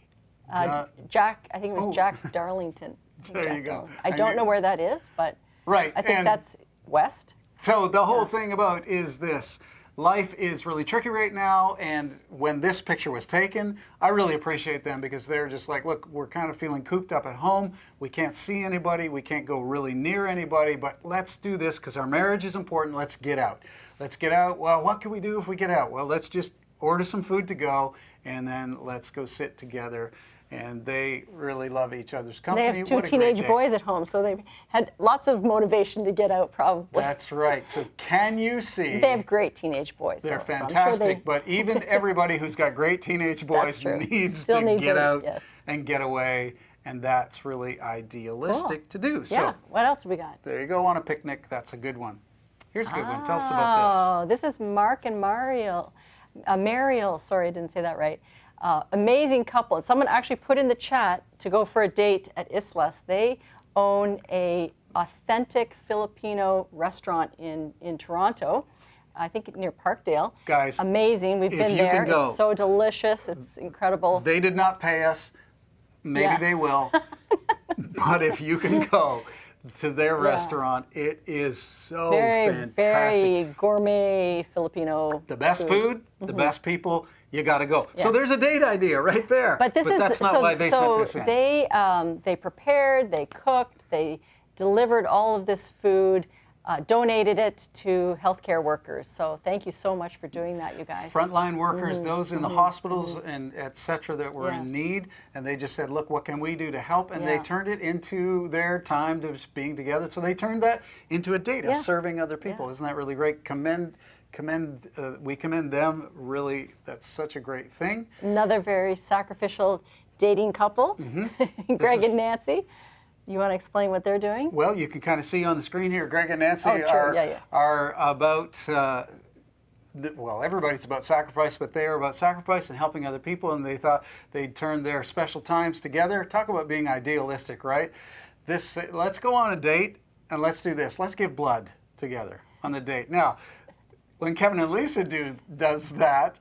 Jack. I think it was Jack Darlington. There you go. I don't know where that is, but Right. I think and that's west. so the whole thing about is this. Life is really tricky right now, and when this picture was taken, I really appreciate them because they're just like, look, we're kind of feeling cooped up at home. We can't see anybody. We can't go really near anybody, but let's do this because our marriage is important. Let's get out. Let's get out. Well, what can we do if we get out? Well, let's just order some food to go, and then let's go sit together. And they really love each other's company. They have two What a great teenage day. boys at home, so they've had lots of motivation to get out, probably. That's right. So can you see? They have great teenage boys. They're though, so I'm sure fantastic, but even everybody who's got great teenage boys true. needs Still to need get to- out yes. and get away, and that's really idealistic to do. So Yeah. What else have we got? there you go on a picnic. That's a good one. Here's a good one. Tell us about Oh, this is Mark and Mariel. Mariel, sorry, I didn't say that right. Amazing couple. Someone actually put in the chat to go for a date at Islas. They own a authentic Filipino restaurant in Toronto. I think near Parkdale. Guys, amazing. We've if been you there. can go. It's so delicious. It's incredible. this. They did not pay us. Maybe Yeah. they will. But if you can go to their restaurant, it is so very, fantastic. very gourmet Filipino. The best food, the best people, you got to go. Yeah. So there's a date idea right there. But this is that's not so, why they sent this in. They prepared, they cooked, they delivered all of this food, donated it to healthcare workers. So thank you so much for doing that, you guys. Frontline workers, those in the hospitals and et cetera that were Yeah. in need, and they just said, look, what can we do to help? And they Yeah. turned it into their time to just being together. So they turned that into a date of Yeah. serving other people. Yeah. Isn't that really great? We commend them. Really, that's such a great thing. Another very sacrificial dating couple, Greg is- and Nancy. You want to explain what they're doing? Well, you can kind of see on the screen here, Greg and Nancy Oh, true. Yeah, yeah. are about, well, everybody's about sacrifice, but they are about sacrifice and helping other people, and they thought they'd turn their special times together. Talk about being idealistic, right? Let's go on a date, and let's do this. Let's give blood together on the date. Now, when Kevin and Lisa does that,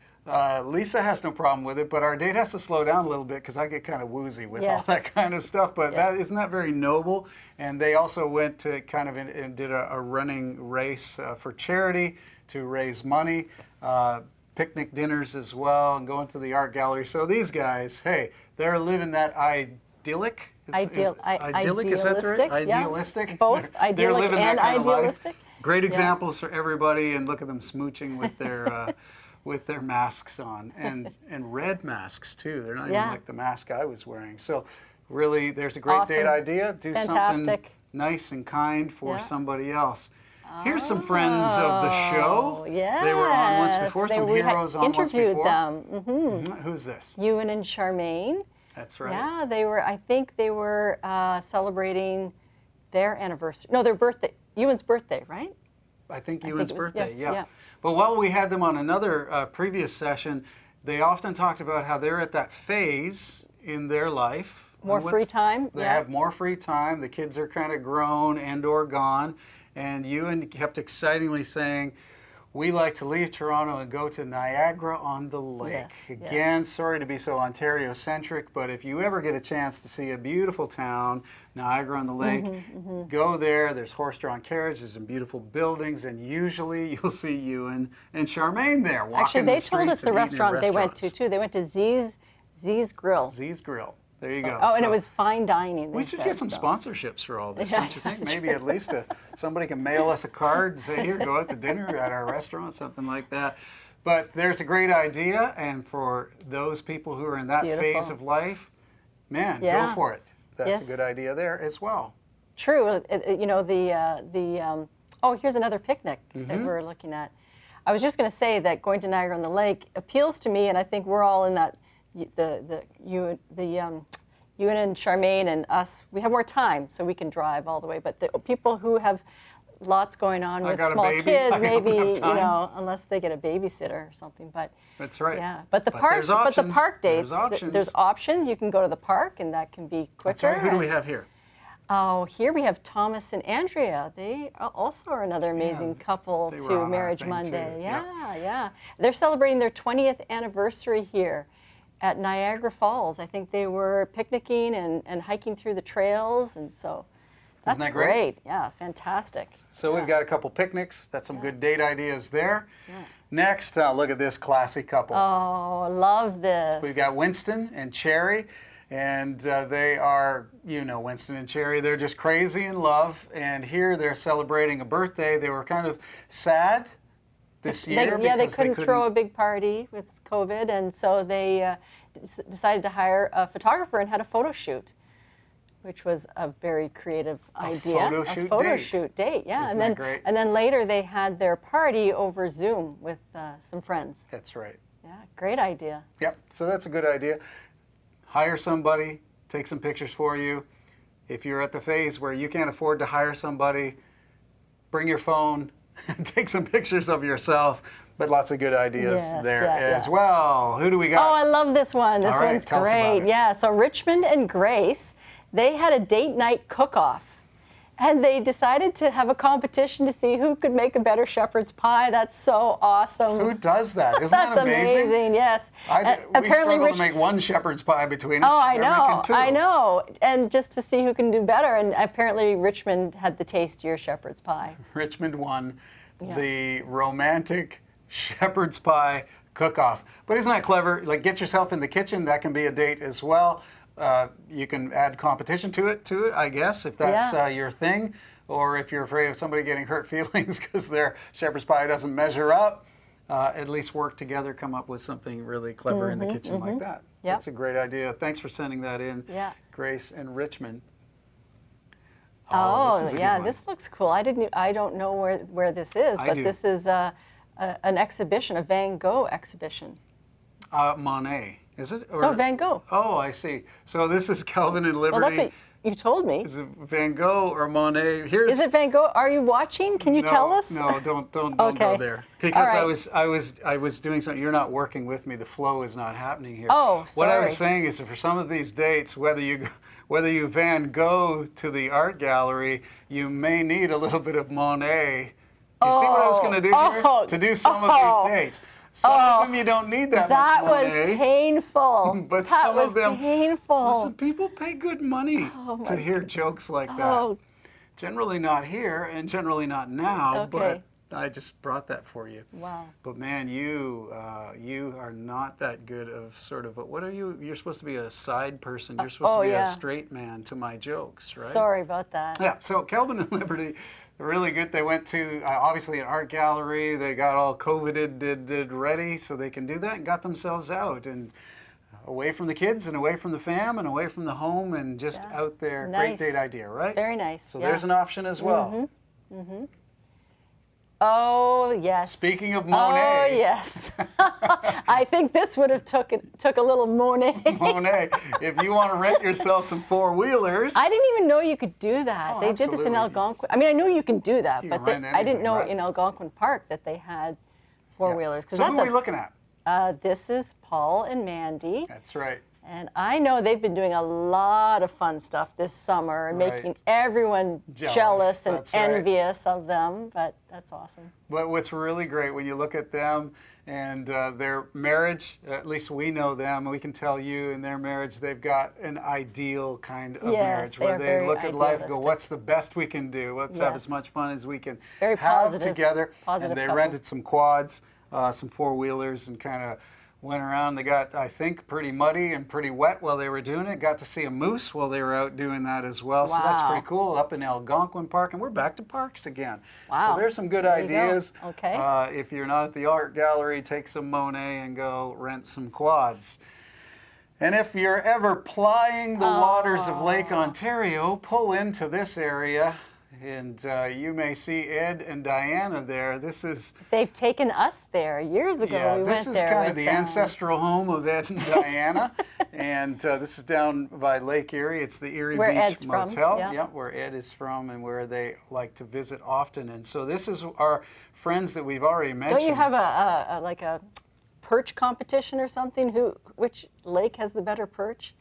Lisa has no problem with it, but our date has to slow down a little bit because I get kind of woozy with all Yes. that kind of stuff. But Yeah. isn't that very noble? And they also went to kind of and did a running race for charity to raise money, picnic dinners as well, and going to the art gallery. So these guys, hey, they're living that idyllic. Idyllic, is that right? Idealistic, yeah. Idealistic. Both They're idyllic living that and kind of life. idealistic. Great Yeah. examples for everybody, and look at them smooching with their with their masks on, and red masks too. They're not even Yeah. like the mask I was wearing. So really, there's a great date Awesome. idea. Do something Fantastic. nice and kind for Yeah. somebody else. Here's some friends of the show. Yes. They were on once before, some we had heroes on once interviewed before. them. Who's this? Ewan and Charmaine. That's right. Yeah, they were. I think they were celebrating their anniversary. No, their birthday. Ewan's birthday, right? I think think Ewan's it was- birthday, yes, yeah. yeah. But while we had them on another previous session, they often talked about how they're at that phase in their life. More And free what's- time. They Yeah. have more free time. The kids are kind of grown and or gone. And Ewan kept excitingly saying, we like to leave Toronto and go to Niagara on the Lake. Yes, yes. Again, sorry to be so Ontario-centric, but if you ever get a chance to see a beautiful town, Niagara on the Lake, go there. There's horse-drawn carriages and beautiful buildings, and usually you'll see Ewan and Charmaine there walking Actually, they the told us streets the and eating in restaurant they went to restaurants. too. They went to Z's Grill. Z's Grill. There you go. Oh, and So- it was fine dining. we they should said, get some so. sponsorships for all this, Yeah. don't you think? Maybe at least somebody can mail us a card and say, here, go out to dinner at our restaurant, something like that. But there's a great idea, and for those people who are in that Beautiful. phase of life, man, Yeah. go for it. That's Yes. a good idea there as well. True. You know, oh, here's another picnic that Mm-hmm. we're looking at. I was just going to say that going to Niagara on the Lake appeals to me, and I think we're all in that. Ewan and Charmaine and us, we have more time, so we can drive all the way. But the people who have lots going on I with got a small baby, kids, I don't maybe have time. unless they get a babysitter or something. But That's right. yeah, but the But park, there's but the options. park There's dates, options. there's options. You can go to the park, and that can be quicker. That's right. Who do we have here? Oh, here we have Thomas and Andrea. They also are another amazing couple they were to on our Marriage thing, Monday. too. Yeah, yeah. They're celebrating their 20th anniversary here at Niagara Falls. I think they were picnicking and hiking through the trails, and so that's Isn't that great? Yeah, fantastic. So we've got a couple picnics. That's some good date ideas there. Next, look at this classy couple. Oh, love this. We've got Winston and Cherry, and they are, you know, Winston and Cherry, they're just crazy in love, and here they're celebrating a birthday. They were kind of sad this year They because couldn't throw a big party with COVID, and so they decided to hire a photographer and had a photo shoot, which was a very creative idea. A photo shoot date, yeah. Isn't that great? And then later they had their party over Zoom with some friends. That's right. Yeah, great idea. Yep, so that's a good idea. Hire somebody, take some pictures for you. If you're at the phase where you can't afford to hire somebody, bring your phone and take some pictures of yourself. But lots of good ideas there as well. Who do we got? Oh, I love this one. This one's tell us about great. it. Yeah, so Richmond and Grace, they had a date night cook-off. And they decided to have a competition to see who could make a better shepherd's pie. That's so awesome. Who does that? Isn't That's that amazing? Yes. We struggle to make one shepherd's pie between us. Oh, I They're know. making two. I know. And just to see who can do better. And apparently Richmond had the tastier shepherd's pie. Richmond won the romantic shepherd's pie cook-off. But isn't that clever? Like, get yourself in the kitchen. That can be a date as well. You can add competition to it, I guess, if that's your thing, or if you're afraid of somebody getting hurt feelings because their shepherd's pie doesn't measure up. At least work together, come up with something really clever in the kitchen like that. Yep. That's a great idea. Thanks for sending that in, Grace and Richmond. Oh, this is a good yeah, one. this looks cool. I don't know where this is, but this is an exhibition, a Van Gogh exhibition. Monet, is it? Or, No, Van Gogh. Oh, I see. So this is Calvin and Liberty. Well, that's what you told me. Is it Van Gogh or Monet? Here's. Is it Van Gogh? Are you watching? Can you tell us? No, don't Okay. go there. Because All right. I was doing something. You're not working with me. The flow is not happening here. Oh, What I was sorry. saying is that for some of these dates, whether you Van Gogh to the art gallery, you may need a little bit of Monet. You see what I was going to do here? To do some of these dates. Some of them you don't need that much Monet. That was painful. But that some was of them, painful. listen, people pay good money to hear jokes like that. Oh. Generally not here, and generally not now. Okay. But I just brought that for you. Wow. But man, you are not that good of sort of. What are you? You're supposed to be a side person. You're supposed to be a straight man to my jokes, right? Sorry about that. Yeah. So Calvin and Liberty. Really good. They went to obviously an art gallery. They got all COVIDed, did ready so they can do that and got themselves out and away from the kids and away from the fam and away from the home and just out there. Nice. Great date idea, right? Very nice. So there's an option as well. Oh, yes. Speaking of Oh, Monet. yes. I think this would have took a little Monet. Monet, if you want to rent yourself some four-wheelers. I didn't even know you could do that. Oh, They did this in absolutely. Algonquin. I mean, I know you can do that, You but can rent I didn't anything, know right? in Algonquin Park that they had four-wheelers. 'cause So that's who are we looking at? This is Paul and Mandy. That's right. And I know they've been doing a lot of fun stuff this summer and Right. making everyone jealous and That's right. envious of them, but that's awesome. But what's really great when you look at them and their marriage, at least we know them, we can tell you in their marriage they've got an ideal kind of Yes, marriage they where are they very look at life and go, idealistic. what's the best we can do? Let's have Yes. as much fun as we can Very have positive- together. positive And they couple. rented some quads, some four-wheelers, and kind of went around. They got, I think, pretty muddy and pretty wet while they were doing it. Got to see a moose while they were out doing that as well. So that's Wow. pretty cool. Up in Algonquin Park, and we're back to parks again. Wow. So there's some good There you go. ideas. Okay. If you're not at the art gallery, take some Monet and go rent some quads. And if you're ever plying the waters of Lake Ontario, pull into this area. And you may see Ed and Diana there. This is They've taken us there years ago. We this went is there kind with of the them. ancestral home of Ed and Diana. And this is down by Lake Erie. It's the Erie Where Beach Ed's from, Motel. yeah. Where Ed is from and where they like to visit often. And so this is our friends that we've already mentioned. Don't you have like a perch competition or something? Which lake has the better perch?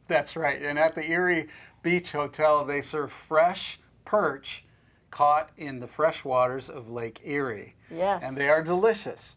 That's right. And at the Erie Beach Hotel, they serve fresh perch caught in the fresh waters of Lake Erie. Yes. And they are delicious.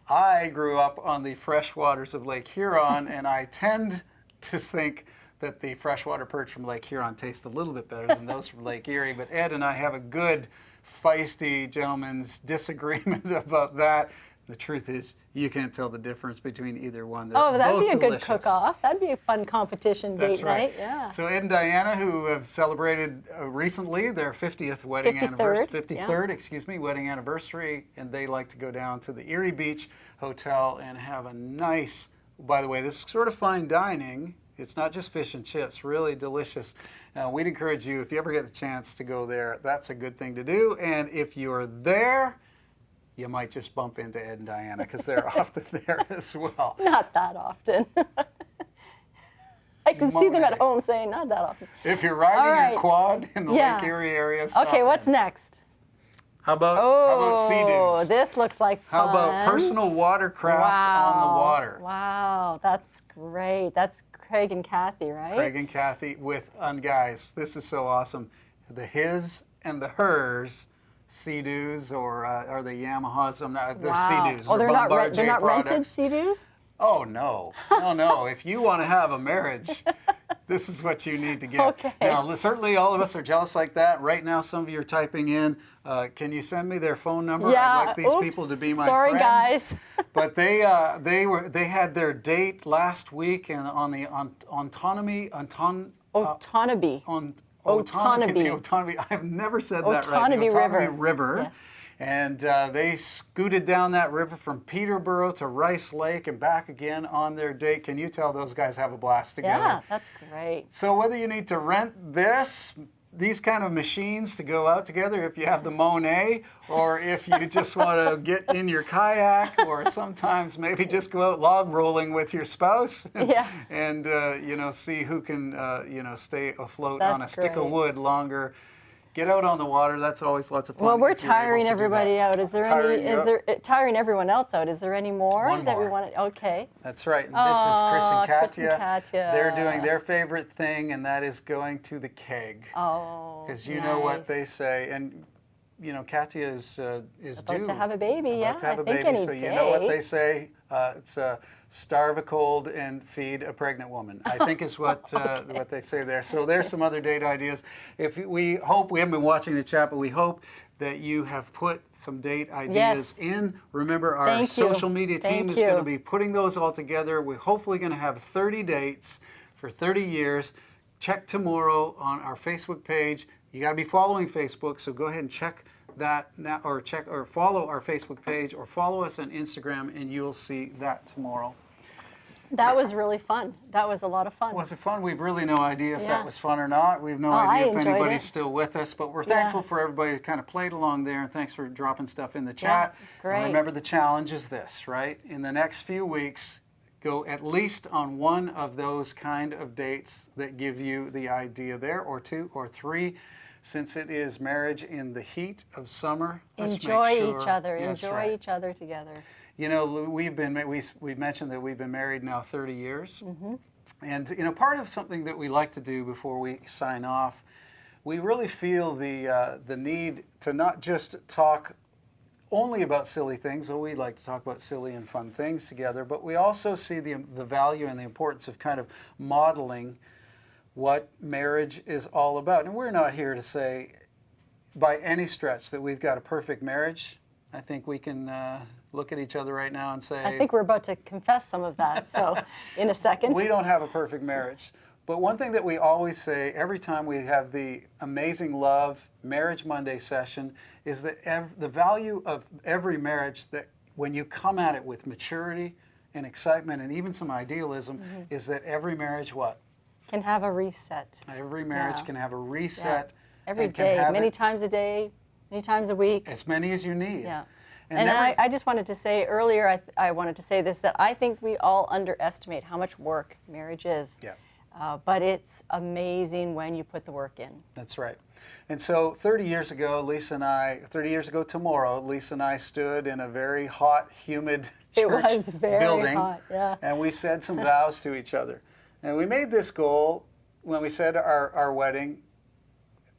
I grew up on the fresh waters of Lake Huron, and I tend to think that the freshwater perch from Lake Huron taste a little bit better than those from Lake Erie. But Ed and I have a good, feisty gentleman's disagreement about that. The truth is, you can't tell the difference between either one. They're that'd be a both good delicious. cook-off. That'd be a fun competition That's date right. night. Yeah. So Ed and Diana, who have celebrated recently their 50th wedding 53rd, anniversary, 53rd, yeah. excuse me, wedding anniversary, and they like to go down to the Erie Beach Hotel and have a nice, by the way, this is sort of fine dining. It's not just fish and chips, really delicious. We'd encourage you, if you ever get the chance to go there, that's a good thing to do. And if you're there, you might just bump into Ed and Diana because they're often there as well. Not that often. I can see them at home saying, not that often. If you're riding your quad in the Yeah. Lake Erie area, stop Okay, what's in. next? How about Sea-Doos? This looks like fun. How about personal watercraft on the water? Wow, that's great. That's Craig and Kathy, right? Craig and Kathy with, guys, this is so awesome. The his and the hers Sea-Doos, or are they Yamahas? They're Sea-Doos. Oh, they're not rented products. Sea-Doos? Oh, no. No. If you want to have a marriage, this is what you need to get. Okay. Now, certainly all of us are jealous like that. Right now, some of you are typing in, can you send me their phone number? Yeah. I'd like these people to be my Sorry, friends. guys. But they had their date last week and on the Otonabee. I've never said that right. The Otonabee River. Yes. And they scooted down that river from Peterborough to Rice Lake and back again on their date. Can you tell those guys have a blast together? Yeah, that's great. So whether you need to rent these kind of machines to go out together, if you have the Monet, or if you just want to get in your kayak, or sometimes maybe just go out log rolling with your spouse, and see who can stay afloat on a stick of wood longer. Get out on the water. That's always lots of fun. Well, we're tiring everybody out. Is there tiring everyone else out? Is there any more One that more. we want to? Okay. That's right. And this is Chris and Katya. Chris and Katya. They're doing their favorite thing, and that is going to the keg. Oh. Because you know what they say, and Katya is about to have a baby. About to have a baby. So you know what they say. It's starve a cold and feed a pregnant woman, I think is what what they say there. So there's some other date ideas. We haven't been watching the chat, but we hope that you have put some date ideas in. Remember, our social media team is going to be putting those all together. We're hopefully going to have 30 dates for 30 years. Check tomorrow on our Facebook page. You got to be following Facebook, so go ahead and check that now, or follow our Facebook page, or follow us on Instagram, and you'll see that tomorrow. That was really fun. That was a lot of fun. Was it fun? We've really no idea if that was fun or not. We have no idea if anybody's still with us, but we're thankful for everybody who kind of played along there, and thanks for dropping stuff in the chat. It's great. And remember, the challenge is this, right? In the next few weeks, go at least on one of those kind of dates that give you the idea there, or two or three. Since it is marriage in the heat of summer, enjoy each other. Enjoy each other together. You know, we've mentioned that we've been married now 30 years. Mm-hmm. And, part of something that we like to do before we sign off, we really feel the need to not just talk only about silly things, though we like to talk about silly and fun things together, but we also see the value and the importance of kind of modeling what marriage is all about. And we're not here to say by any stretch that we've got a perfect marriage. I think we can look at each other right now and say, I think we're about to confess some of that, so in a second. We don't have a perfect marriage. But one thing that we always say every time we have the Amazing Love Marriage Monday session is that the value of every marriage, that when you come at it with maturity and excitement and even some idealism, is that every marriage can have a reset. Every marriage can have a reset. Yeah. Every day, many times a day, many times a week. As many as you need. Yeah. And I just wanted to say earlier, I wanted to say this, that I think we all underestimate how much work marriage is. Yeah. But it's amazing when you put the work in. That's right. And so 30 years ago tomorrow, Lisa and I stood in a very hot, humid church building, hot, yeah. And we said some vows to each other. And we made this goal when we said our wedding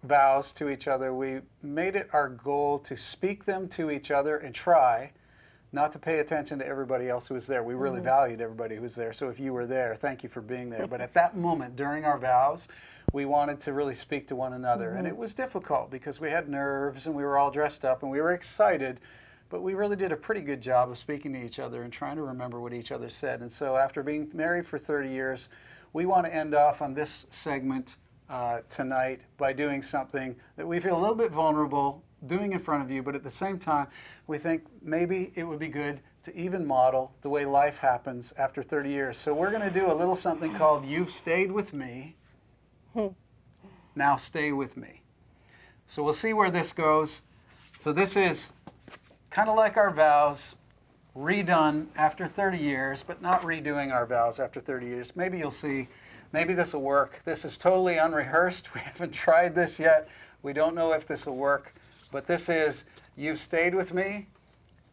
vows to each other, we made it our goal to speak them to each other and try not to pay attention to everybody else who was there. We really valued everybody who was there. So if you were there, thank you for being there. But at that moment during our vows, we wanted to really speak to one another. And it was difficult because we had nerves and we were all dressed up and we were excited. But we really did a pretty good job of speaking to each other and trying to remember what each other said. And so after being married for 30 years, we want to end off on this segment tonight by doing something that we feel a little bit vulnerable doing in front of you, but at the same time, we think maybe it would be good to even model the way life happens after 30 years. So we're going to do a little something called You've Stayed With Me, Now Stay With Me. So we'll see where this goes. So this is kind of like our vows, redone after 30 years, but not redoing our vows after 30 years. Maybe you'll see, maybe this will work. This is totally unrehearsed. We haven't tried this yet. We don't know if this will work. But this is, you've stayed with me,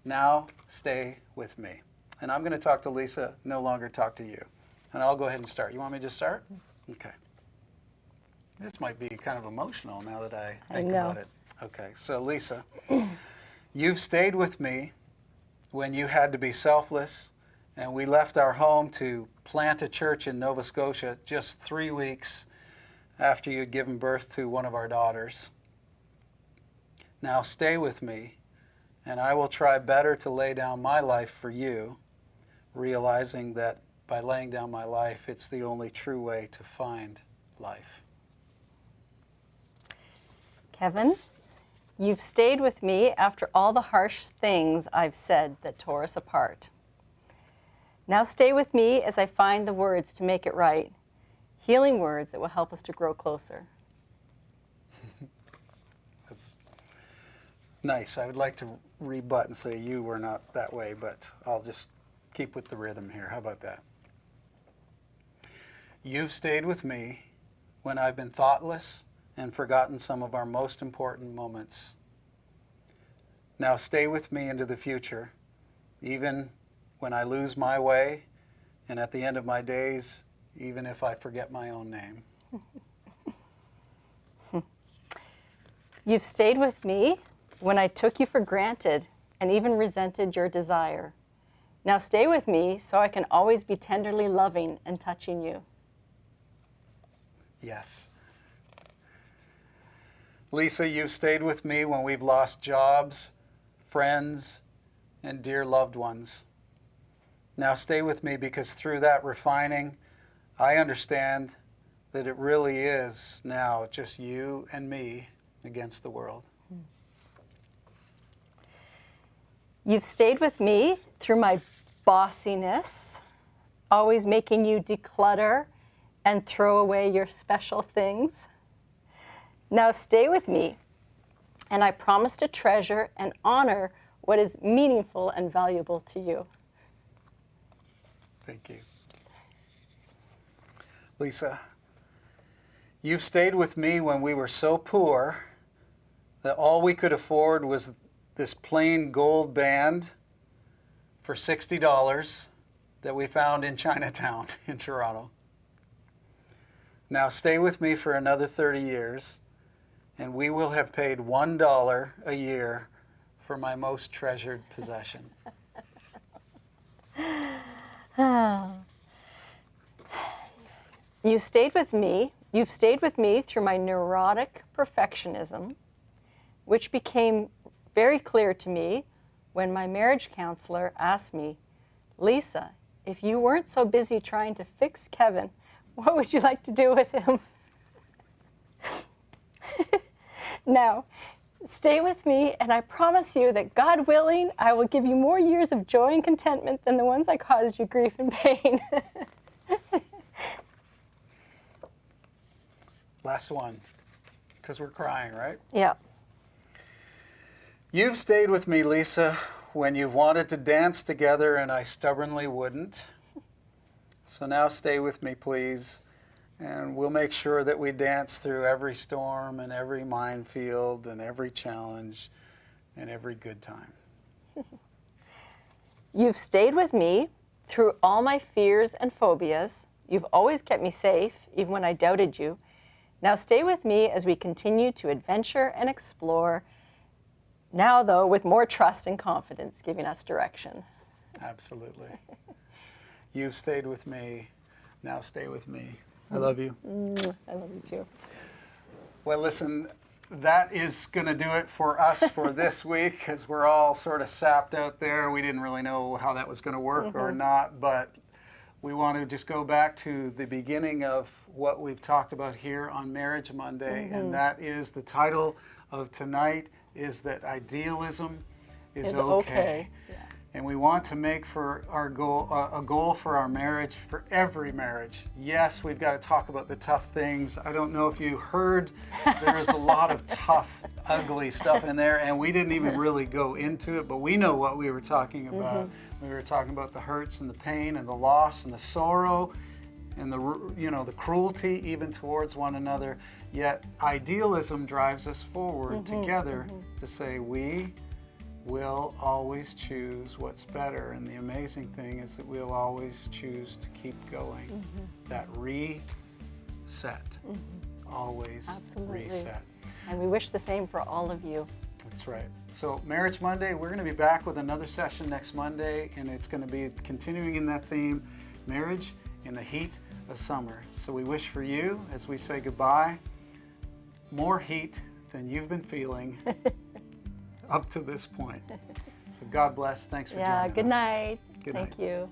now stay with me. And I'm going to talk to Lisa, no longer talk to you. And I'll go ahead and start. You want me to start? Okay. This might be kind of emotional now that I think about it. Okay, so Lisa, you've stayed with me when you had to be selfless, and we left our home to plant a church in Nova Scotia just 3 weeks after you'd given birth to one of our daughters. Now stay with me, and I will try better to lay down my life for you, realizing that by laying down my life, it's the only true way to find life. Kevin, you've stayed with me after all the harsh things I've said that tore us apart. Now stay with me as I find the words to make it right, healing words that will help us to grow closer. Nice. I would like to rebut and say you were not that way, but I'll just keep with the rhythm here. How about that? You've stayed with me when I've been thoughtless and forgotten some of our most important moments. Now stay with me into the future, even when I lose my way and at the end of my days, even if I forget my own name. You've stayed with me when I took you for granted and even resented your desire. Now stay with me so I can always be tenderly loving and touching you. Yes. Lisa, you've stayed with me when we've lost jobs, friends, and dear loved ones. Now stay with me because through that refining, I understand that it really is now just you and me against the world. You've stayed with me through my bossiness, always making you declutter and throw away your special things. Now stay with me, and I promise to treasure and honor what is meaningful and valuable to you. Thank you. Lisa, you've stayed with me when we were so poor that all we could afford was this plain gold band for $60 that we found in Chinatown in Toronto. Now stay with me for another 30 years, and we will have paid $1 a year for my most treasured possession. You've stayed with me through my neurotic perfectionism, which became very clear to me when my marriage counselor asked me, Lisa, if you weren't so busy trying to fix Kevin, what would you like to do with him? Now, stay with me, and I promise you that God willing, I will give you more years of joy and contentment than the ones I caused you grief and pain. Last one, because we're crying, right? Yeah. You've stayed with me, Lisa, when you've wanted to dance together and I stubbornly wouldn't. So now stay with me, please, and we'll make sure that we dance through every storm and every minefield and every challenge and every good time. You've stayed with me through all my fears and phobias, You've always kept me safe, even when I doubted you. Now stay with me as we continue to adventure and explore. Now, though, with more trust and confidence, giving us direction. Absolutely. You've stayed with me. Now stay with me. I love you. I love you too. Well, listen, that is going to do it for us for this week, because we're all sort of sapped out there. We didn't really know how that was going to work or not, but we want to just go back to the beginning of what we've talked about here on Marriage Monday, and that is the title of tonight is that idealism is okay. Yeah. And we want to make for our goal a goal for our marriage, for every marriage. Yes, we've got to talk about the tough things. I don't know if you heard, there's a lot of tough, ugly stuff in there, and we didn't even really go into it, but we know what we were talking about. We were talking about the hurts and the pain and the loss and the sorrow and the cruelty even towards one another. Yet idealism drives us forward together to say we will always choose what's better, and the amazing thing is that we'll always choose to keep going. That reset, always reset. And we wish the same for all of you. That's right. So Marriage Monday, we're going to be back with another session next Monday, and it's going to be continuing in that theme, marriage in the heat of summer. So we wish for you, as we say goodbye, more heat than you've been feeling up to this point. So God bless. Thanks for joining us. Good night. Good Thank night. you.